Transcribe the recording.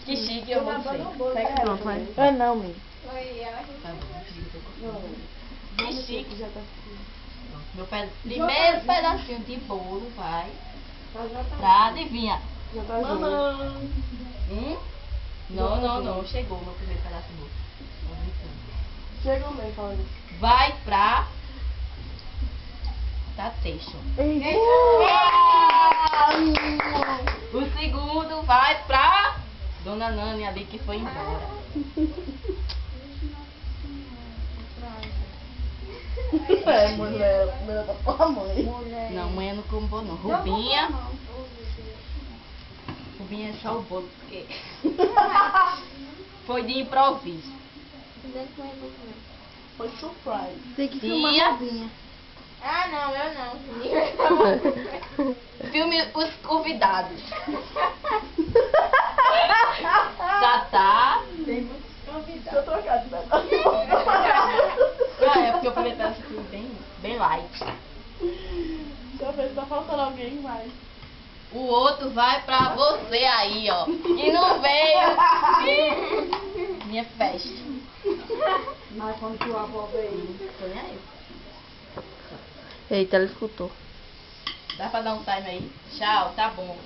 Que chique, eu vou ser. Pronto, vai. Ah, não, menino. Tá bom. Que Que chique. Já tá Meu primeiro pedacinho de bolo vai pra, adivinha? Já tá junto. Não. Chegou o meu primeiro pedaço de bolo. Chegou mesmo, falando isso. Vai pra Tatation. O segundo vai pra Dona Nani ali que foi embora. É, mulher, primeira da tua mãe. Não, mãe eu não como bolo não. Rubinha. Rubinha é só o bolo porque foi de improviso. Foi surprise. Tem que Tia. filmar a Rubinha. Ah, não, eu não. Filme Os Convidados. Tatá. Deixa eu trocar de pedaço. Ah, é porque o primeiro pedaço foi bem light. Deixa eu ver se tá faltando alguém mais. O outro vai pra você aí, ó. E não veio. Minha festa. Mas quando tu avó veio. Tô nem aí. Eita, ela escutou. Dá pra dar um time aí? Tchau, tá bom.